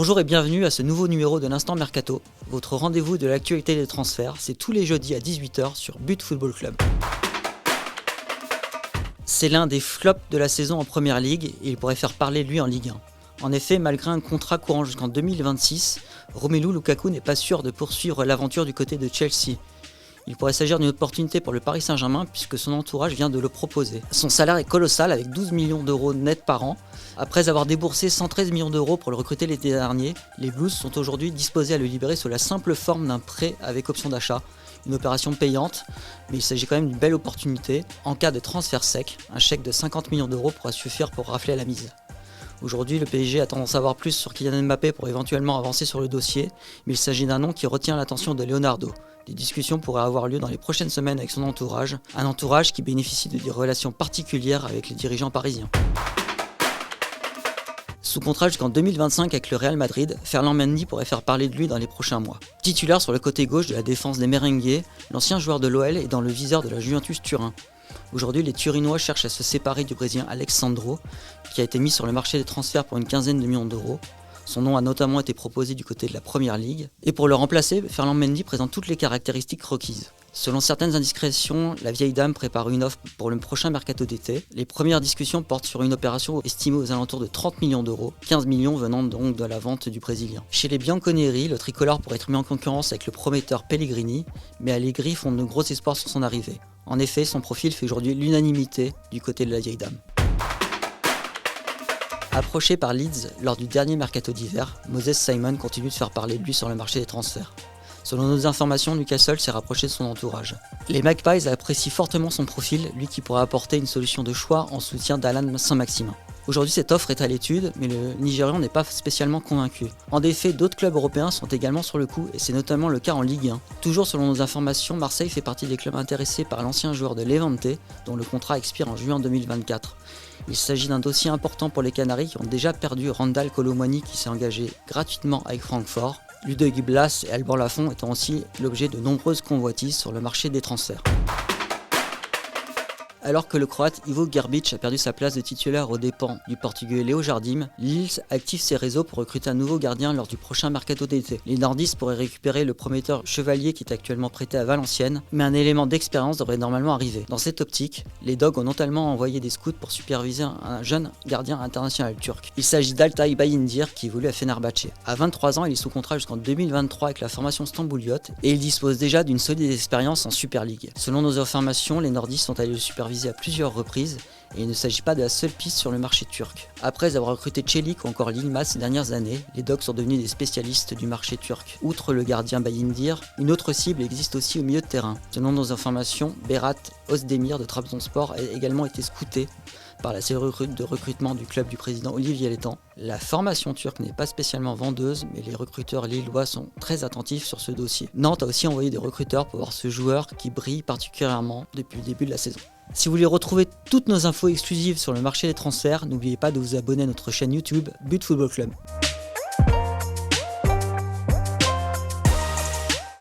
Bonjour et bienvenue à ce nouveau numéro de l'Instant Mercato, votre rendez-vous de l'actualité des transferts. C'est tous les jeudis à 18h sur But Football Club. C'est l'un des flops de la saison en Première Ligue et il pourrait faire parler de lui en Ligue 1. En effet, malgré un contrat courant jusqu'en 2026, Romelu Lukaku n'est pas sûr de poursuivre l'aventure du côté de Chelsea. Il pourrait s'agir d'une opportunité pour le Paris Saint-Germain puisque son entourage vient de le proposer. Son salaire est colossal avec 12 millions d'euros net par an. Après avoir déboursé 113 millions d'euros pour le recruter l'été dernier, les Blues sont aujourd'hui disposés à le libérer sous la simple forme d'un prêt avec option d'achat. Une opération payante, mais il s'agit quand même d'une belle opportunité. En cas de transfert sec, un chèque de 50 millions d'euros pourra suffire pour rafler la mise. Aujourd'hui, le PSG a tendance à voir plus sur Kylian Mbappé pour éventuellement avancer sur le dossier, mais il s'agit d'un nom qui retient l'attention de Leonardo. Des discussions pourraient avoir lieu dans les prochaines semaines avec son entourage, un entourage qui bénéficie de des relations particulières avec les dirigeants parisiens. Sous contrat jusqu'en 2025 avec le Real Madrid, Ferland Mendy pourrait faire parler de lui dans les prochains mois. Titulaire sur le côté gauche de la défense des Merengues, l'ancien joueur de l'OL est dans le viseur de la Juventus Turin. Aujourd'hui, les Turinois cherchent à se séparer du Brésilien Alex Sandro, qui a été mis sur le marché des transferts pour une quinzaine de millions d'euros. Son nom a notamment été proposé du côté de la Première Ligue. Et pour le remplacer, Ferland Mendy présente toutes les caractéristiques requises. Selon certaines indiscrétions, la vieille dame prépare une offre pour le prochain mercato d'été. Les premières discussions portent sur une opération estimée aux alentours de 30 millions d'euros, 15 millions venant donc de la vente du Brésilien. Chez les Bianconeri, le tricolore pourrait être mis en concurrence avec le prometteur Pellegrini, mais Allegri fonde de gros espoirs sur son arrivée. En effet, son profil fait aujourd'hui l'unanimité du côté de la vieille dame. Approché par Leeds lors du dernier mercato d'hiver, Moses Simon continue de faire parler de lui sur le marché des transferts. Selon nos informations, Newcastle s'est rapproché de son entourage. Les Magpies apprécient fortement son profil, lui qui pourrait apporter une solution de choix en soutien d'Alan Saint-Maximin. Aujourd'hui, cette offre est à l'étude, mais le Nigérian n'est pas spécialement convaincu. En effet, d'autres clubs européens sont également sur le coup, et c'est notamment le cas en Ligue 1. Toujours selon nos informations, Marseille fait partie des clubs intéressés par l'ancien joueur de Levante, dont le contrat expire en juin 2024. Il s'agit d'un dossier important pour les Canaries qui ont déjà perdu Randal Kolo Muani qui s'est engagé gratuitement avec Francfort. Ludovic Blas et Alban Lafont étant aussi l'objet de nombreuses convoitises sur le marché des transferts. Alors que le Croate Ivo Grbić a perdu sa place de titulaire aux dépens du Portugais Léo Jardim, Lille active ses réseaux pour recruter un nouveau gardien lors du prochain mercato d'été. Les nordistes pourraient récupérer le prometteur Chevalier qui est actuellement prêté à Valenciennes, mais un élément d'expérience devrait normalement arriver. Dans cette optique, les Dogs ont notamment envoyé des scouts pour superviser un jeune gardien international turc. Il s'agit d'Altay Bayindir qui évolue à Fenerbahçe. À 23 ans, il est sous contrat jusqu'en 2023 avec la formation Stambouliote et il dispose déjà d'une solide expérience en Super League. Selon nos informations, les nordistes sont allés le superviser à plusieurs reprises et il ne s'agit pas de la seule piste sur le marché turc. Après avoir recruté Çelik ou encore Yilmaz ces dernières années, les Dogs sont devenus des spécialistes du marché turc. Outre le gardien Bayindir, une autre cible existe aussi au milieu de terrain. Selon nos informations, Berat Özdemir de Trabzonspor a également été scouté par la série de recrutement du club du président Olivier Létang. La formation turque n'est pas spécialement vendeuse, mais les recruteurs lillois sont très attentifs sur ce dossier. Nantes a aussi envoyé des recruteurs pour voir ce joueur qui brille particulièrement depuis le début de la saison. Si vous voulez retrouver toutes nos infos exclusives sur le marché des transferts, n'oubliez pas de vous abonner à notre chaîne YouTube But Football Club.